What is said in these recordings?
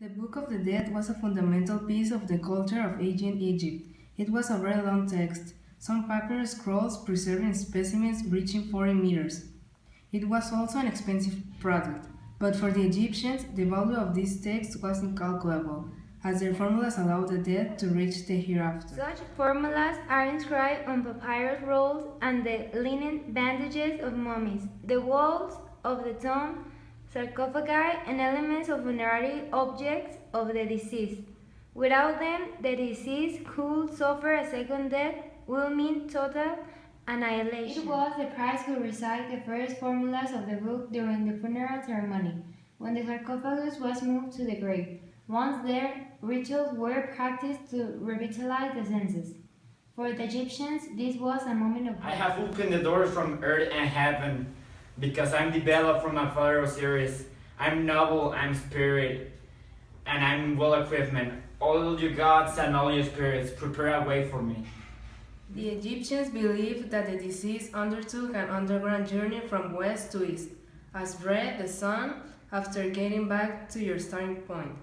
The Book of the Dead was a fundamental piece of the culture of ancient Egypt. It was a very long text, some papyrus scrolls preserving specimens reaching 40 meters. It was also an expensive product, but for the Egyptians, the value of this text was incalculable, as their formulas allowed the dead to reach the hereafter. Such formulas are inscribed on papyrus rolls and the linen bandages of mummies, the walls of the tomb, sarcophagi, and elements of funerary objects of the deceased. Without them, the deceased could suffer a second death, will mean total annihilation. It was the priest who recited the first formulas of the book during the funeral ceremony, when the sarcophagus was moved to the grave. Once there, rituals were practiced to revitalize the senses. For the Egyptians, this was a moment of hope. I have opened the doors from earth and heaven, because I'm developed from my father Osiris. I'm noble, I'm spirit, and I'm well equipped. All you gods and all your spirits, prepare a way for me. The Egyptians believed that the deceased undertook an underground journey from west to east, as Re, the sun, after getting back to your starting point.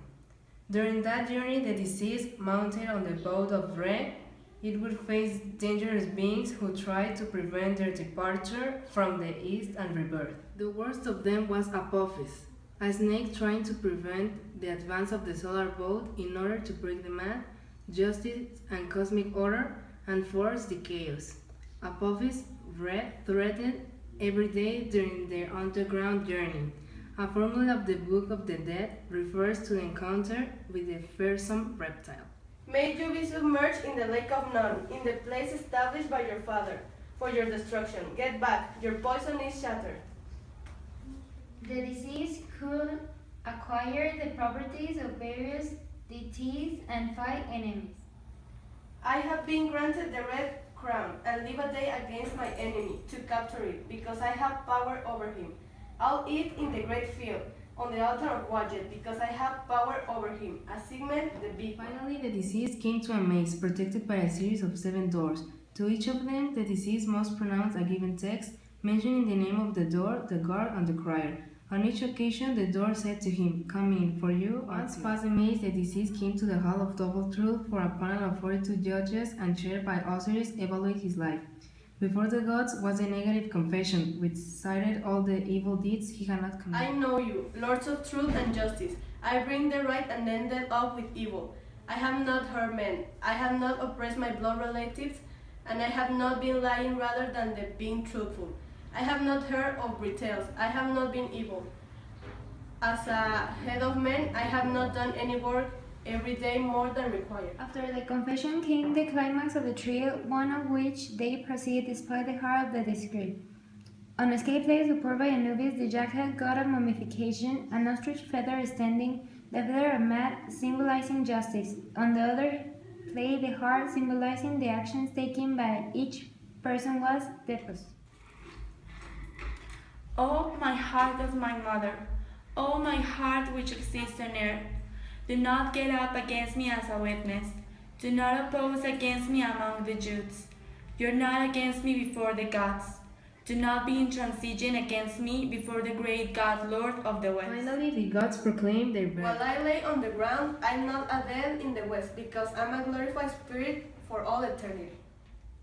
During that journey, the deceased, mounted on the boat of Re, it would face dangerous beings who tried to prevent their departure from the east and rebirth. The worst of them was Apophis, a snake trying to prevent the advance of the solar boat in order to break the math, justice, and cosmic order, and force the chaos. Apophis threatened every day during their underground journey. A formula of the Book of the Dead refers to the encounter with the fearsome reptile. May you be submerged in the lake of none, in the place established by your father, for your destruction. Get back, your poison is shattered. The deceased could acquire the properties of various deities and fight enemies. I have been granted the red crown, and live a day against my enemy, to capture it, because I have power over him. I'll eat in the great field, on the altar of Wajet, because I have power over him, a Sigmet the big. Finally, the deceased came to a maze protected by a series of 7 doors. To each of them, the deceased must pronounce a given text, mentioning the name of the door, the guard, and the crier. On each occasion, the door said to him, "Come in, for you." Once past the maze, the deceased came to the Hall of Double Truth, for a panel of 42 judges and chaired by Osiris evaluate his life. Before the gods was a negative confession, which cited all the evil deeds he had not committed. I know you, lords of truth and justice. I bring the right and ended up with evil. I have not hurt men. I have not oppressed my blood relatives, and I have not been lying rather than being truthful. I have not heard of retails. I have not been evil. As a head of men, I have not done any work every day more than required. After the confession came the climax of the trio, one of which they proceed despite the heart of the discreet. On escape day, supported by Anubis, the jackal god of mummification, an ostrich feather standing, the feather of Maat symbolizing justice. On the other played the heart, symbolizing the actions taken by each person was Dephos. Oh, my heart of my mother, oh, my heart which exists on earth, do not get up against me as a witness. Do not oppose against me among the Jews. You're not against me before the gods. Do not be intransigent against me before the great God, Lord of the West. Finally, the gods proclaimed their While I lay on the ground, I'm not a dead in the West, because I'm a glorified spirit for all eternity.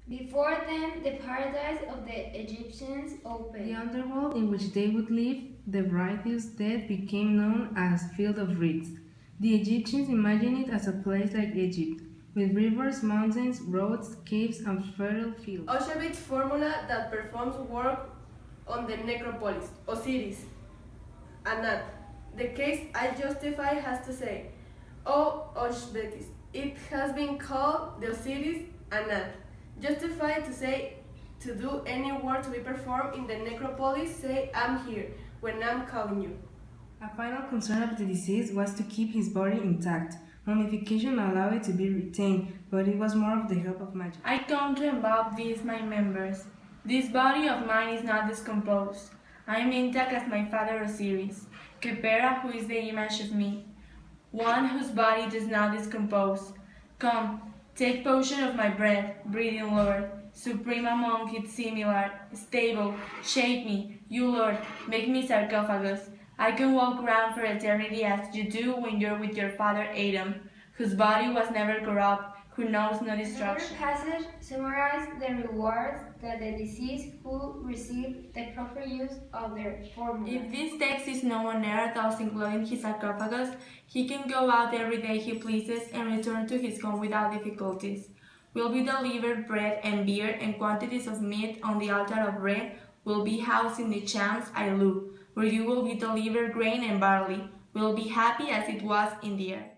Before them, the paradise of the Egyptians opened. The underworld in which they would live, the righteous dead, became known as Field of Reeds. The Egyptians imagined it as a place like Egypt, with rivers, mountains, roads, caves, and fertile fields. Auschwitz formula that performs work on the necropolis, Osiris, Anat. The case I justify has to say, "Oh, Auschwitz, it has been called the Osiris, Anat." Justified to say, to do any work to be performed in the necropolis, say, "I'm here," when I'm calling you. A final concern of the deceased was to keep his body intact. Mummification allowed it to be retained, but it was more of the help of magic. I come to involve these my members. This body of mine is not discomposed. I am intact as my father Osiris, Khepera, who is the image of me, one whose body does not discompose. Come, take potion of my breath, breathing Lord, supreme among its similar, stable, shape me, you Lord, make me sarcophagus, I can walk around for eternity as you do when you're with your father Adam, whose body was never corrupt, who knows no destruction. Another passage summarizes the rewards that the deceased who receive the proper use of their formula. If this text is known on earth, thus including his sarcophagus, he can go out every day he pleases and return to his home without difficulties. Will be delivered bread and beer, and quantities of meat on the altar of bread will be housed in the champs I look, where you will be delivered grain and barley, will be happy as it was in the earth.